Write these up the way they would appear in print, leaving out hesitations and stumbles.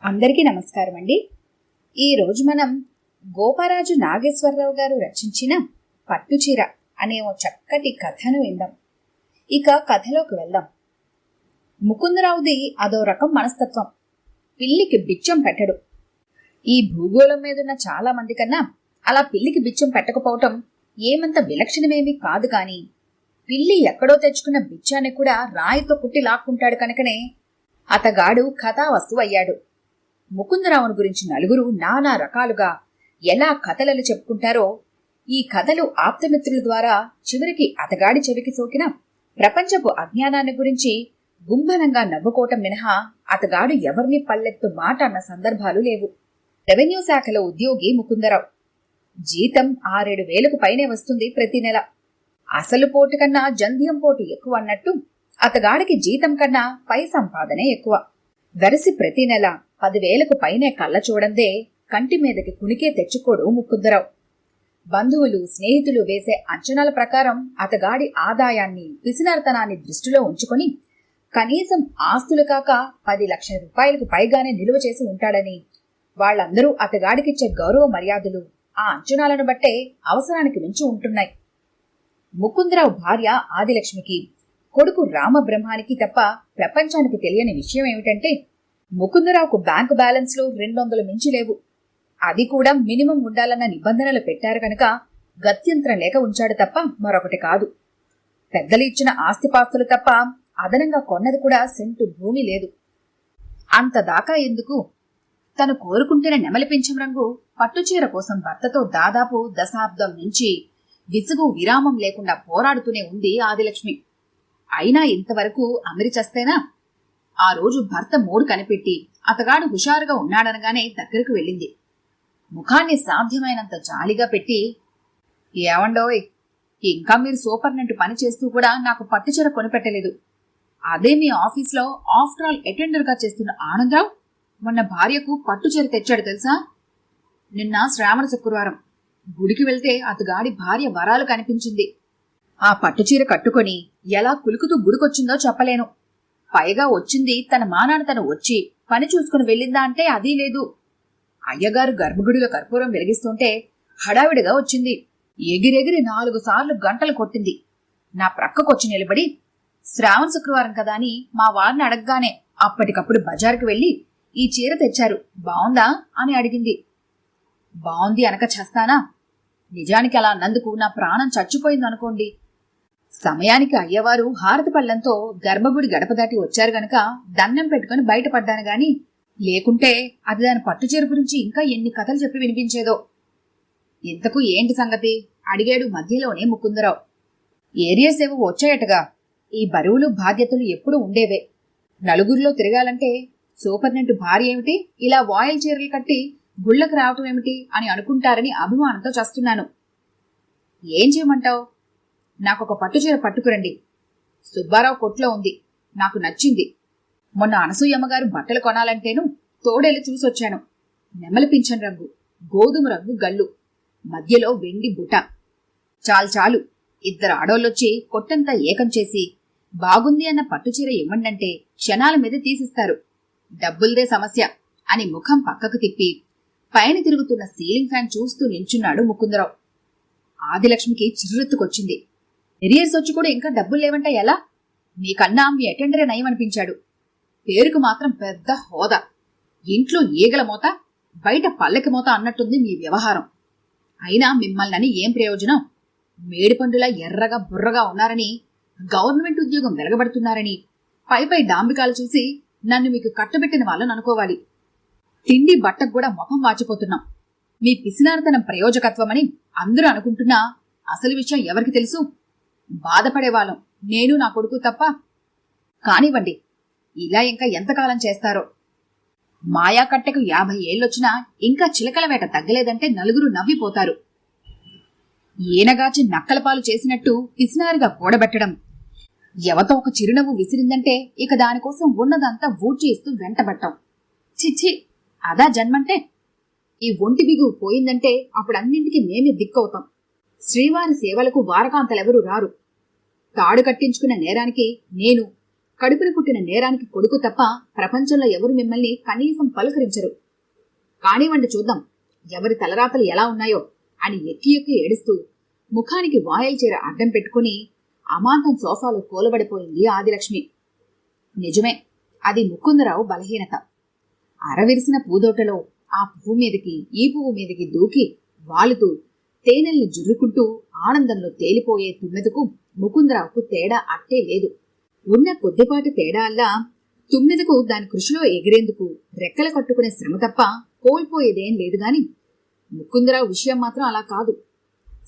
అందరికీ నమస్కారం అండి. ఈరోజు మనం గోపరాజు నాగేశ్వరరావు గారు రచించిన పట్టుచీర అనే ఓ చక్కటి కథను విందాం. ఇక కథలోకి వెళ్దాం. ముకుందరావుది అదో రకం మనస్తత్వం. పిల్లికి బిచ్చం పెట్టడు. ఈ భూగోళం మీదున్న చాలా మంది కన్నా అలా పిల్లికి బిచ్చం పెట్టకపోవటం ఏమంత విలక్షణమేమీ కాదు. కాని పిల్లి ఎక్కడో తెచ్చుకున్న బిచ్చాన్ని కూడా రాయితో కుట్టి లాక్కుంటాడు కనుకనే అతగాడు కథావస్తువు అయ్యాడు. ముకుందరావును గురించి నలుగురు నానా రకాలుగా ఎలా కథలను చెప్పుకుంటారో, ఈ కథలు ఆప్తమిత్రుల ద్వారా చివరికి అతగాడి చెవికి సోకిన ప్రపంచపు అజ్ఞానాన్ని గురించి గుంభనంగా నవ్వుకోవటం మినహా అతగాడు ఎవరిని పల్లెత్తు మాట అన్న సందర్భాలు లేవు. రెవెన్యూ శాఖలో ఉద్యోగి ముకుందరావు. జీతం 6-7 పైనే వస్తుంది ప్రతి నెల. అసలు పోటు కన్నా జంధ్యం పోటు ఎక్కువ అన్నట్టు అతగాడికి జీతం కన్నా పై సంపాదనే ఎక్కువ. వెరసి ప్రతి నెల 10,000 పైనే కళ్ళ చూడందే కంటి మీదకి కునికే తెచ్చుకోడు ముకుందరావు. బంధువులు స్నేహితులు వేసే అంచనాల ప్రకారం అతగాడి ఆదాయాన్ని పిసినార్తనాన్ని దృష్టిలో ఉంచుకొని కనీసం ఆస్తులు కాక 10 లక్షల రూపాయలకు పైగానే నిలువ చేసి ఉంటాడని, వాళ్లందరూ అతగాడికిచ్చే గౌరవ మర్యాదలు ఆ అంచనాలను బట్టే అవసరానికి మించి ఉంటున్నాయి. ముకుందరావు భార్య ఆదిలక్ష్మికి, కొడుకు రామబ్రహ్మానికి తప్ప ప్రపంచానికి తెలియని విషయం ఏమిటంటే ముకుందరావుకు బ్యాంకు బ్యాలెన్స్ లో 200 మించి లేవు. అది కూడా మినిమం ఉండాలన్న నిబంధనలు పెట్టారు కనుక గత్యంతరం లేక ఉంచాడు తప్ప మరొకటి కాదు. పెద్దలు ఇచ్చిన ఆస్తిపాస్తులు తప్ప అదనంగా కొన్నది కూడా సెంటు భూమి లేదు. అంతదాకా ఎందుకు? తను కోరుకుంటున్న నెమలి పింఛం రంగు పట్టుచీర కోసం భర్తతో దాదాపు దశాబ్దం నుంచి విసుగు విరామం లేకుండా పోరాడుతూనే ఉంది ఆదిలక్ష్మి. అయినా ఇంతవరకు అమరిచస్తేనా? ఆ రోజు భర్త మూడు కనిపెట్టి అతగాడు హుషారుగా ఉన్నాడనగానే దగ్గరకు వెళ్ళింది. ముఖాన్ని సాధ్యమైనంత జాలిగా పెట్టి, ఏవండోయ్, ఇంకా మీరు సూపర్నెంట్ పని చేస్తూ కూడా నాకు పట్టుచీర కొనిపెట్టలేదు. అదే మీ ఆఫీస్లో ఆఫ్టర్ ఆల్ అటెండర్ గా చేస్తున్న ఆనందరావు మొన్న భార్యకు పట్టుచీర తెచ్చాడు తెలుసా? నిన్న శ్రావణ శుక్రవారం గుడికి వెళ్తే అతగాడి భార్య వరాలు కనిపించింది. ఆ పట్టుచీర కట్టుకొని ఎలా కులుకుతూ గుడికొచ్చిందో చెప్పలేను. పైగా వచ్చింది తన మానాన తను వచ్చి పని చూసుకుని వెళ్ళిందా అంటే అదీ లేదు. అయ్యగారు గర్భగుడిలో కర్పూరం వెలిగిస్తుంటే హడావిడిగా వచ్చింది. ఎగిరెగిరి 4 సార్లు గంటలు కొట్టింది. నా ప్రక్కకొచ్చి నిలబడి, శ్రావణ శుక్రవారం కదా అని మా వారిని అడగగానే అప్పటికప్పుడు బజారుకు వెళ్లి ఈ చీర తెచ్చారు, బావుందా అని అడిగింది. బావుంది అనక చేస్తానా? నిజానికి అలా అన్నందుకు నా ప్రాణం చచ్చిపోయిందనుకోండి. సమయానికి అయ్యవారు హారతి పళ్లంతో గర్భగుడి గడప దాటి వచ్చారు గనక దండం పెట్టుకుని బయటపడ్డాను గాని, లేకుంటే అది దాని పట్టుచీర గురించి ఇంకా ఎన్ని కథలు చెప్పి వినిపించేదో. ఇంతకు ఏంటి సంగతి అడిగాడు మధ్యలోనే ముకుందరావు. ఏరియర్స్ ఏవో వచ్చాయటగా. ఈ బరువులు బాధ్యతలు ఎప్పుడూ ఉండేవే. నలుగురిలో తిరగాలంటే సూపర్నెంట్ భార్య ఏమిటి ఇలా వాయిల్ చీరలు కట్టి గుళ్ళకు రావటం ఏమిటి అని అనుకుంటారని అభిమానంతో చస్తున్నాను. ఏం చేయమంటావు? నాకొక పట్టుచీర పట్టుకురండి. సుబ్బారావు కొట్లో ఉంది, నాకు నచ్చింది. మొన్న అనసూయమ్మగారు బట్టలు కొనాలంటేను తోడేలు చూసొచ్చాను. నెమలి పింఛన్ రంగు, గోధుమ రంగు గల్లు, మధ్యలో వెండి బుట. చాలు 2 ఆడోళ్ళొచ్చి కొట్టంతా ఏకం చేసి బాగుంది అన్న పట్టుచీర ఇవ్వండంటే క్షణాల మీద తీసిస్తారు. డబ్బుల్దే సమస్య అని ముఖం పక్కకు తిప్పి పైన తిరుగుతున్న సీలింగ్ ఫ్యాన్ చూస్తూ నిల్చున్నాడు ముకుందరావు. ఆదిలక్ష్మికి చిర్రెత్తుకొచ్చింది. ఎరియర్స్ వచ్చి కూడా ఇంకా డబ్బులు లేవంట ఎలా? మీకన్నా మీ అటెండరే నయమనిపించాడు. పేరుకు మాత్రం పెద్ద హోదా. ఇంట్లో ఈగల మోత, బయట పల్లెకి మోత అన్నట్టుంది మీ వ్యవహారం. అయినా మిమ్మల్ని ఏం ప్రయోజనం? మేడిపండులా ఎర్రగా బుర్రగా ఉన్నారని, గవర్నమెంట్ ఉద్యోగం వెలగబడుతున్నారని పైపై డాంబికాలు చూసి నన్ను మీకు కట్టబెట్టిన వాళ్ళని అనుకోవాలి. తిండి బట్టకు కూడా ముఖం వాచిపోతున్నాం. మీ పిసినారతనం ప్రయోజకత్వమని అందరూ అనుకుంటున్నా అసలు విషయం ఎవరికి తెలుసు? బాధపడేవాళ్ళం నేను నా కొడుకు తప్ప. కానివ్వండి, ఇలా ఇంకా ఎంతకాలం చేస్తారో. మాయా కట్టెకు 50 ఏళ్ళొచ్చినా ఇంకా చిలకల వేట తగ్గలేదంటే నలుగురు నవ్విపోతారు. ఈనగాచి నక్కలపాలు చేసినట్టు పిసినారుగా కూడబెట్టడం, ఎవతో ఒక చిరునవ్వు విసిరిందంటే ఇక దానికోసం ఉన్నదంతా ఊడ్చేస్తూ వెంటబట్టం. చిచ్చి, అదా జన్మంటే? ఈ ఒంటి బిగువు పోయిందంటే అప్పుడన్నింటికి మేమే దిక్కవుతాం. శ్రీవారి సేవలకు వారకాంతలెవరూ రారు. తాడు కట్టించుకున్న నేరానికి నేను, కడుపున పుట్టిన నేరానికి కొడుకు తప్ప ప్రపంచంలో ఎవరు మిమ్మల్ని కనీసం పలుకరించరు. కానివ్వండి చూద్దాం ఎవరి తలరాతలు ఎలా ఉన్నాయో అని ఎక్కి ఎక్కి ఏడుస్తూ ముఖానికి వాయల్ చీర అడ్డం పెట్టుకుని అమాంతం సోఫాలో కూలబడిపోయింది ఆదిలక్ష్మి. నిజమే, అది ముకుందరావు బలహీనత. అరవిరిసిన పూదోటలో ఆ పువ్వు మీదకి ఈ పువ్వు మీదకి దూకి వాలుతూ తేనెల్ని జుర్రుకుంటూ ఆనందంలో తేలిపోయే తుమ్మెదకు ముకుందరావుకు తేడా అట్టే లేదు. ఉన్న కొద్దిపాటి తేడా అల్లా తుమ్మెదకు దాని కృషిలో ఎగిరేందుకు రెక్కలు కట్టుకునే శ్రమ తప్ప కోల్పోయేదేం లేదుగాని ముకుందరావు విషయం మాత్రం అలా కాదు.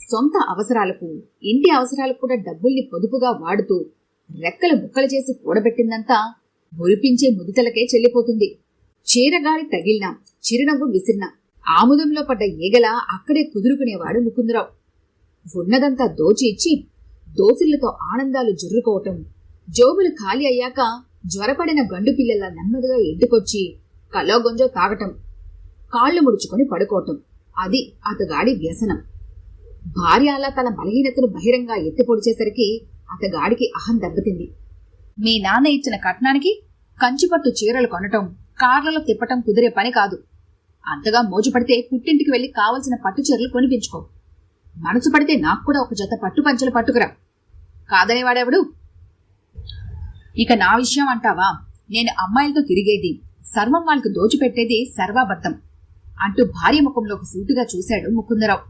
సొంత అవసరాలకు ఇంటి అవసరాలకు కూడా డబ్బుల్ని పొదుపుగా వాడుతూ రెక్కలు ముక్కలు చేసి కూడబెట్టిందంతా మురిపించే ముదితలకే చెల్లిపోతుంది. చీరగాలి తగిలినా చిరునవ్వు విసిరినా ఆముదంలో పడ్డ ఈగలా అక్కడే కుదురుకునేవాడు ముకుందరావు. ఉన్నదంతా దోచి ఇచ్చి దోసిళ్లతో ఆనందాలు జుర్రుకోవటం, జోబులు ఖాళీ అయ్యాక జ్వరపడిన గండు పిల్లల నెమ్మదిగా ఇంటికొచ్చి కలోగొంజో తాగటం, కాళ్లు ముడుచుకొని పడుకోవటం, అది అతగాడి వ్యసనం. భార్య అలా తన బలహీనతను బహిరంగా ఎత్తిపొడిచేసరికి అతగాడికి అహం దెబ్బతింది. మీ నాన్న ఇచ్చిన కట్నానికి కంచిపట్టు చీరలు కొనటం, కార్లలో తిప్పటం కుదిరే పని కాదు. అంతగా మోజుపడితే పుట్టింటికి వెళ్లి కావలసిన పట్టు చీరలు కొనిపించుకో. మనసు పడితే నాకు కూడా ఒక జత పట్టు పంచలు పట్టుకురా. కాదనేవాడెవడు? ఇక నా విషయం అంటావా? నేను అమ్మాయిలతో తిరిగేది, సర్వం వాళ్ళకి దోచిపెట్టేది సర్వాబద్ధం అంటూ భార్య ముఖంలోకి సూటుగా చూశాడు ముకుందరావు.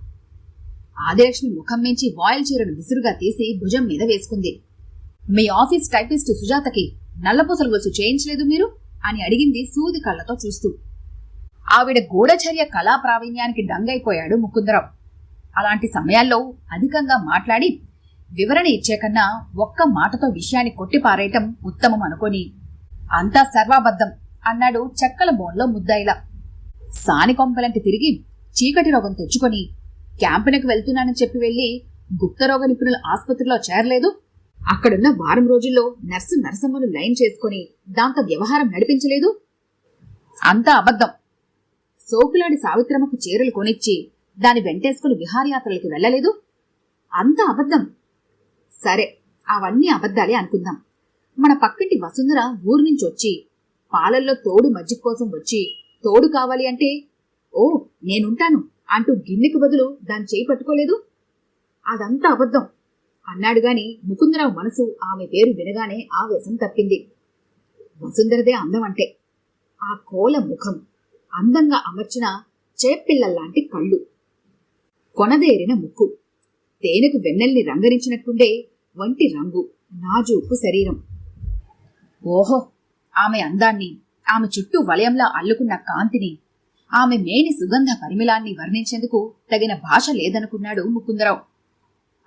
ఆదిలక్ష్మి ముఖం మించి వాయిల్ చీరను విసురుగా తీసి భుజం మీద వేసుకుంది. మీ ఆఫీస్ టైపిస్ట్ సుజాతకి నల్లపూసల గొలుసు చేయించలేదు మీరు అని అడిగింది సూది కళ్లతో చూస్తూ. ఆవిడ గూఢచర్య కళా ప్రావీణ్యానికి డంగైపోయాడు ముకుందరావు. అలాంటి సమయాల్లో అధికంగా మాట్లాడి వివరణ ఇచ్చే కన్నా ఒక్క మాటతో విషయాన్ని కొట్టిపారేయటం ఉత్తమం అనుకొని అంతా సర్వాబద్ధం అన్నాడు చెక్కల బోన్లో ముద్దాయిలా. సానికొంపలంటి తిరిగి చీకటి రోగం తెచ్చుకొని క్యాంపునకు వెళ్తున్నానని చెప్పి వెళ్లి గుప్తరోగ నిపుణుల ఆసుపత్రిలో చేరలేదు. అక్కడున్న వారం రోజుల్లో నర్సు నరసమ్మను లైన్ చేసుకుని దాంతో వ్యవహారం నడిపించలేదు. అంతా అబద్ధం. సోకులాడి సావిత్రమ్మకు చీరలు కొనిచ్చి దాని వెంటేసుకుని విహారయాత్రలకి వెళ్లలేదు. అంతా అబద్ధం. సరే, అవన్నీ అబద్ధాలే అనుకుందాం. మన పక్కింటి వసుంధర ఊరు నుంచి వచ్చి పాలల్లో తోడు మజ్జిగ కోసం వచ్చి తోడు కావాలి అంటే ఓ నేనుంటాను అంటూ గిన్నెకు బదులు దాని చేయి పట్టుకోలేదు. అదంతా అబద్ధం అన్నాడుగాని ముకుందరావు మనసు ఆమె పేరు వినగానే ఆవేశం తప్పింది. వసుంధరదే అందం అంటే ఆ కోల ముఖం, అందంగా అమర్చిన చేపిల్లల్లాంటి కళ్ళు, కొనదేరిన ముక్కు, తేనెకు వెన్నెల్ని రంగరించినట్టుండే వంటి రంగు, నాజూకు శరీరం. ఓహో, ఆమె అందాన్ని, ఆమె చుట్టూ వలయంలా అల్లుకున్న కాంతిని, ఆమె మేని సుగంధ పరిమళాన్ని వర్ణించేందుకు తగిన భాష లేదనుకున్నాడు ముకుందరావు.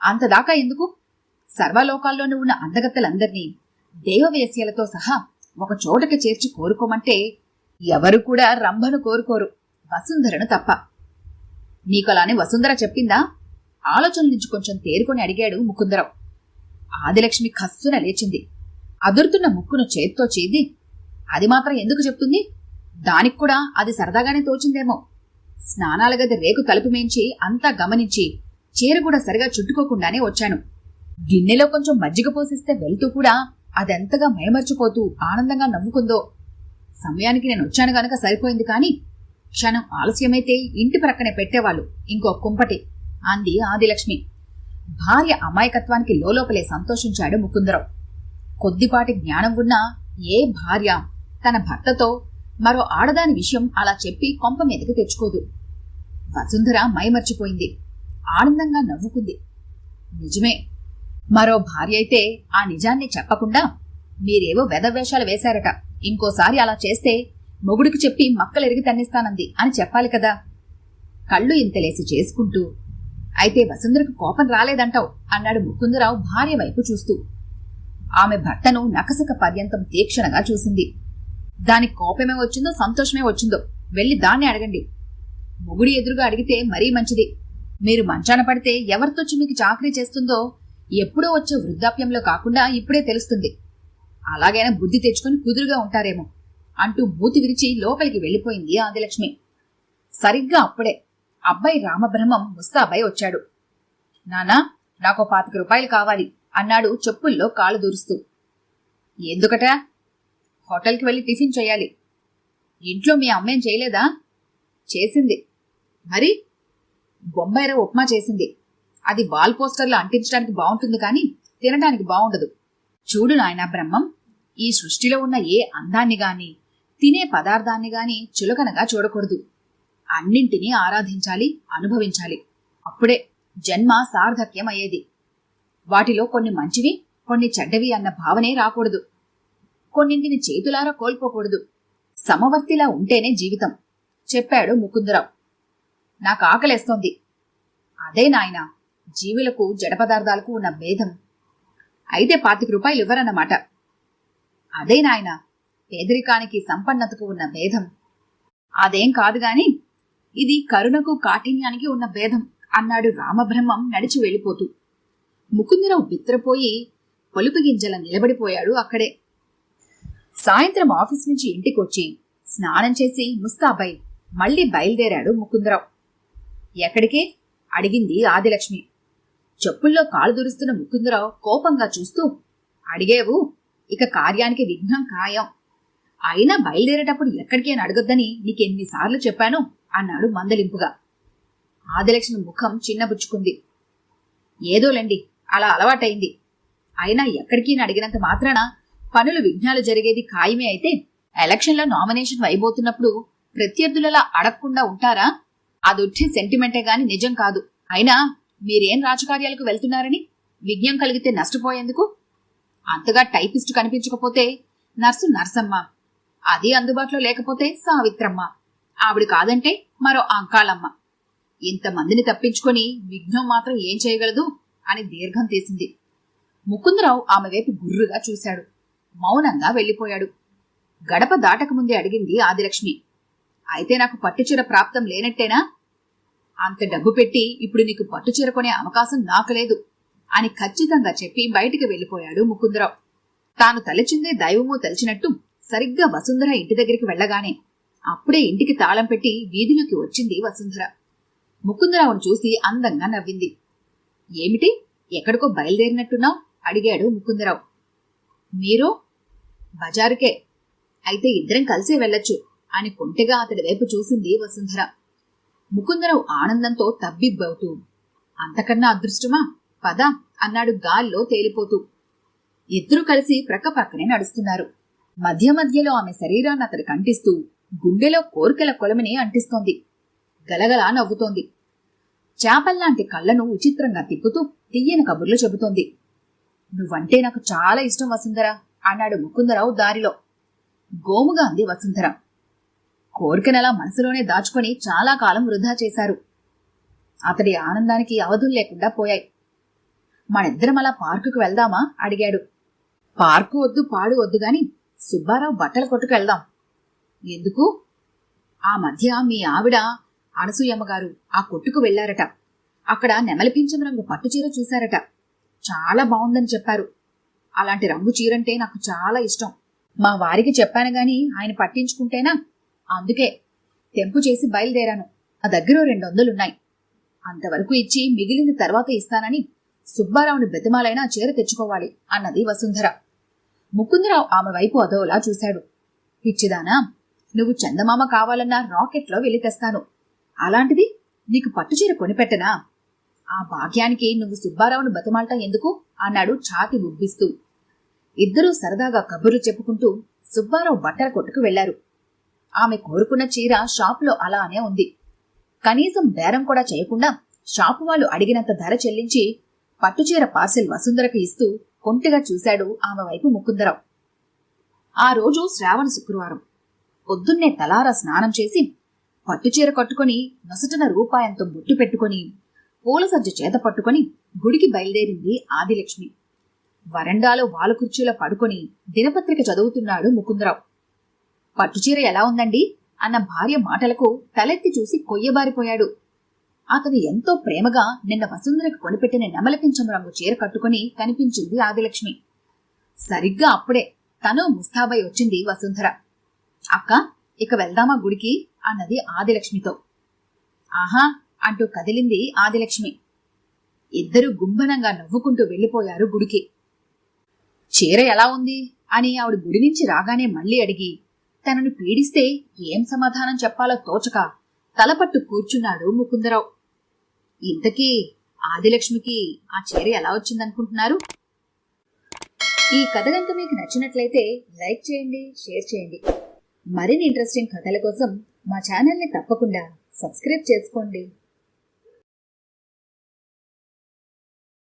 అంతదాకా ఎందుకు? సర్వలోకాల్లోనూ ఉన్న అందగత్తెలందర్నీ దేవవేశ్యలతో సహా ఒక చోటకి చేర్చి కోరుకోమంటే ఎవరు కూడా రంభను కోరుకోరు, వసుంధరను తప్ప. నీకలానే వసుంధర చెప్పిందా? ఆలోచన నుంచి కొంచెం తేరుకొని అడిగాడు ముకుందరావు. ఆదిలక్ష్మి ఖస్సున లేచింది. అదురుతున్న ముక్కును చేత్తో చీది, అది మాత్రం ఎందుకు చెప్తుంది? దానికి కూడా అది సరదాగానే తోచిందేమో. స్నానాల గది రేకు తలుపు మేంచి అంతా గమనించి చీర కూడా సరిగా చుట్టుకోకుండానే వచ్చాను. గిన్నెలో కొంచెం మజ్జిగ పోసిస్తే వెళ్తూ కూడా అదెంతగా మైమర్చిపోతూ ఆనందంగా నవ్వుకుందో. సమయానికి నేను వచ్చాను గనక సరిపోయింది, కాని క్షణం ఆలస్యమైతే ఇంటి ప్రక్కనే పెట్టేవాళ్ళు ఇంకో కుంపటి అంది ఆదిలక్ష్మి. భార్య అమాయకత్వానికి లోలోపలే సంతోషించాడు ముకుందరావు. కొద్దిపాటి జ్ఞానం ఉన్నా ఏ భార్య తన భర్తతో మరో ఆడదాని విషయం అలా చెప్పి కొంప మీదకి తెచ్చుకోదు. వసుంధర మైమర్చిపోయింది, ఆనందంగా నవ్వుకుంది. నిజమే, మరో భార్య అయితే ఆ నిజాన్ని చెప్పకుండా మీరేవో వెధవేషాలు వేశారట, ఇంకోసారి అలా చేస్తే మొగుడికి చెప్పి మక్కలెరిగి తన్నిస్తానంది అని చెప్పాలి కదా. కళ్ళు ఇంతలేసి చేసుకుంటూ, అయితే వసుంధరకు కోపం రాలేదంటావు అన్నాడు ముకుందరావు భార్య వైపు చూస్తూ. ఆమె భర్తను నకసక పర్యంతం తీక్షణగా చూసింది. దానికి కోపమే వచ్చిందో సంతోషమే వచ్చిందో వెళ్లి దాన్ని అడగండి. మొగుడి ఎదురుగా అడిగితే మరీ మంచిది. మీరు మంచాన పడితే ఎవరితోచ్చి మీకు చాకరీ చేస్తుందో ఎప్పుడో వచ్చే వృద్ధాప్యంలో కాకుండా ఇప్పుడే తెలుస్తుంది. అలాగైనా బుద్ధి తెచ్చుకుని కుదురుగా ఉంటారేమో అంటూ మూతి విరిచి లోపలికి వెళ్లిపోయింది ఆదిలక్ష్మి. సరిగ్గా అప్పుడే అబ్బాయి రామబ్రహ్మం ముస్తాబాయ్ వచ్చాడు. నానా, నాకు 25 రూపాయలు కావాలి అన్నాడు చెప్పుల్లో కాలు దూరుస్తూ. ఎందుకట? హోటల్కి వెళ్ళి టిఫిన్ చేయాలి. ఇంట్లో మీ అమ్మేం చేయలేదా? చేసింది. మరి? బొంబాయి రవ్వ ఉప్మా చేసింది. అది వాల్ పోస్టర్లో అంటించడానికి బాగుంటుంది కానీ తినడానికి బాగుండదు. చూడు నాయనా బ్రహ్మం, ఈ సృష్టిలో ఉన్న ఏ అందాన్ని గాని తినే పదార్థాన్ని గాని చులకనగా చూడకూడదు. అన్నింటినీ ఆరాధించాలి, అనుభవించాలి. అప్పుడే జన్మ సార్థక్యం అయ్యేది. వాటిలో కొన్ని మంచివి, కొన్ని చెడ్డవి అన్న భావనే రాకూడదు. కొన్నింటిని చేతులారా కోల్పోకూడదు. సమవర్తిలా ఉంటేనే జీవితం, చెప్పాడు ముకుందరావు. నాకు ఆకలేస్తోంది. అదే నాయనా జీవులకు జడ పదార్థాలకు ఉన్న భేదం. అయితే 25 రూపాయలు ఇవ్వరన్నమాట. అదే నాయనా పేదరికానికి సంపన్నతకు ఉన్న భేదం. అదేం కాదు గాని ఇది కరుణకు కాఠిన్యానికి ఉన్న భేదం అన్నాడు రామబ్రహ్మం నడిచి వెళ్ళిపోతూ. ముకుందరావు బిత్రపోయి పొలుపు గింజల నిలబడిపోయాడు అక్కడే. సాయంత్రం ఆఫీస్ నుంచి ఇంటికొచ్చి స్నానం చేసి ముస్తాబై మళ్లీ బయలుదేరాడు ముకుందరావు. ఎక్కడికి? అడిగింది ఆదిలక్ష్మి. చెప్పుల్లో కాలు దురుస్తున్న ముకుందరావు కోపంగా చూస్తూ, అడిగేవు, ఇక కార్యానికి విఘ్నం ఖాయం. అయినా బయలుదేరేటప్పుడు ఎక్కడికి అని అడగొద్దని నీకెన్నిసార్లు చెప్పాను అన్నాడు మందలింపుగా. ఆదిలక్ష్మి ముఖం చిన్నబుచ్చుకుంది. ఏదోలేండి, అలా అలవాటైంది. అయినా ఎక్కడికి అడిగినంత మాత్రాన పనులు విఘ్నాలు జరిగేది ఖాయమే అయితే ఎలక్షన్లో నామినేషన్ అయిపోతున్నప్పుడు ప్రత్యర్థులలా అడగకుండా ఉంటారా? అదొట్టి సెంటిమెంటే గాని నిజం కాదు. అయినా మీరేం రాజకార్యాలకు వెళ్తున్నారని విఘ్నం కలిగితే నష్టపోయేందుకు? అంతగా టైపిస్ట్ కనిపించకపోతే నర్సు నర్సమ్మ, అది అందుబాటులో లేకపోతే సావిత్రమ్మ, ఆవిడ కాదంటే మరో అంకాళమ్మ. ఇంతమందిని తప్పించుకొని విఘ్నం మాత్రం ఏం చేయగలదు అని దీర్ఘం తీసింది. ముకుందరావు ఆమె వైపు గుర్రుగా చూశాడు. మౌనంగా వెళ్లిపోయాడు. గడప దాటకముందే అడిగింది ఆదిలక్ష్మి. అయితే నాకు పట్టుచీర ప్రాప్తం లేనట్టేనా? అంత డబ్బు పెట్టి ఇప్పుడు నీకు పట్టుచీర కొనే అవకాశం నాకు లేదు అని ఖచ్చితంగా చెప్పి బయటికి వెళ్లిపోయాడు ముకుందరావు. తాను తలచిందే దైవమో తలిచినట్టు సరిగ్గా వసుంధర ఇంటి దగ్గరికి వెళ్లగానే అప్పుడే ఇంటికి తాళం పెట్టి వీధిలోకి వచ్చింది వసుంధర. ముకుందరావును చూసి అందంగా నవ్వింది. ఏమిటి, ఎక్కడికో బయలుదేరినట్టున్నావు? అడిగాడు ముకుందరావు. మీరు? బజారుకే. అయితే ఇద్దరం కలిసే వెళ్ళొచ్చు అని కొంటెగా అతడి వైపు చూసింది వసుంధర. ముకుందరావు ఆనందంతో తబ్బిబ్బవుతూ, అంతకన్నా అదృష్టమా, పద అన్నాడు గాల్లో తేలిపోతూ. ఇద్దరూ కలిసి ప్రక్కపక్కనే నడుస్తున్నారు. మధ్య మధ్యలో ఆమె శరీరాన్ని అతడి కంటిస్తూ గుండెలో కోరికల కొలమిని అంటిస్తోంది. గలగలా నవ్వుతోంది. చేపల్లాంటి కళ్ళను విచిత్రంగా తిప్పుతూ తియ్యని కబుర్లు చెబుతోంది. నువ్వంటే నాకు చాలా ఇష్టం వసుంధర అన్నాడు ముకుందరావు దారిలో. గోముగా అంది వసుంధర. కోరికనలా మనసులోనే దాచుకొని చాలా కాలం వృధా చేశారు. అతడి ఆనందానికి అవధులు లేకుండా పోయాయి. మనిద్దరం అలా పార్కుకు వెళ్దామా? అడిగాడు. పార్కు వద్దు, పాడు వద్దు గాని సుబ్బారావు బట్టల కొట్టుకు వెళ్దాం. ఎందుకు? ఆ మధ్య మీ ఆవిడ అనసూయమ్మగారు ఆ కొట్టుకు వెళ్లారట. అక్కడ నెమలి పింఛం రంగు పట్టుచీర చూశారట. చాలా బాగుందని చెప్పారు. అలాంటి రంగు చీరంటే నాకు చాలా ఇష్టం. మా వారికి చెప్పాను గాని ఆయన పట్టించుకుంటేనా? అందుకే తెంపు చేసి బయలుదేరాను. నా దగ్గర 200 అంతవరకు ఇచ్చి మిగిలింది తర్వాత ఇస్తానని సుబ్బారావుని బెతమాలైనా చీర తెచ్చుకోవాలి అన్నది వసుంధర. ముకుందరావు ఆమె వైపు అదోలా చూశాడు. పిచ్చిదానా, నువ్వు చందమామ కావాలన్నా రాకెట్లో వెళ్లి తెస్తాను. అలాంటిది నీకు పట్టుచీర కొనిపెట్టనా? ఆ భాగ్యానికి నువ్వు సుబ్బారావును బతిమాలటం ఎందుకు అన్నాడు ఛాతి ఉబ్బిస్తూ. ఇద్దరూ సరదాగా కబుర్లు చెప్పుకుంటూ సుబ్బారావు బట్టల కొట్టుకు వెళ్లారు. ఆమె కోరుకున్న చీర షాపులో అలానే ఉంది. కనీసం బేరం కూడా చేయకుండా షాపు వాళ్ళు అడిగినంత ధర చెల్లించి పట్టుచీర పార్సెల్ వసుంధరకు ఇస్తూ కొంటిగా చూశాడు ఆమె వైపు ముకుందరావు. ఆ రోజు శ్రావణ శుక్రవారం. పొద్దున్నే తలారా స్నానం చేసి పట్టుచీర కట్టుకుని నొసటన రూపాయంతో బొట్టు పెట్టుకుని పూల సజ్జ చేత పట్టుకుని గుడికి బయలుదేరింది ఆదిలక్ష్మి. వరండాలో వాలుకుర్చీలో పడుకొని దినపత్రిక చదువుతున్నాడు ముకుందరావు. పట్టుచీర ఎలా ఉందండి అన్న భార్య మాటలకు తలెత్తి చూసి కొయ్యబారిపోయాడు. అతను ఎంతో ప్రేమగా నిన్న వసుంధరకు కొనిపెట్టిన నెమలిపించం రంగు చీర కట్టుకుని కనిపించింది ఆదిలక్ష్మి. సరిగ్గా అప్పుడే తను ముస్తాబై వచ్చింది వసుంధర. అక్క, ఇక వెళ్దామా గుడికి అన్నది ఆదిలక్ష్మితో. ఆహా అంటూ కదిలింది ఆదిలక్ష్మి. ఇద్దరూ గుంభనంగా నవ్వుకుంటూ వెళ్లిపోయారు గుడికి. చీర ఎలా ఉంది అని ఆవిడ గుడి నుంచి రాగానే మళ్ళీ అడిగి తనను పీడిస్తే ఏం సమాధానం చెప్పాలో తోచక తలపట్టు కూర్చున్నాడు ముకుందరావు. ఇంతకీ ఆదిలక్ష్మికి ఆ చీర ఎలా వచ్చిందనుకుంటున్నారు? ఈ కథ కనుక మీకు నచ్చినట్లయితే లైక్ చేయండి, షేర్ చేయండి. మరిన్ని ఇంట్రెస్టింగ్ కథల కోసం మా ఛానల్ని తప్పకుండా సబ్స్క్రైబ్ చేసుకోండి.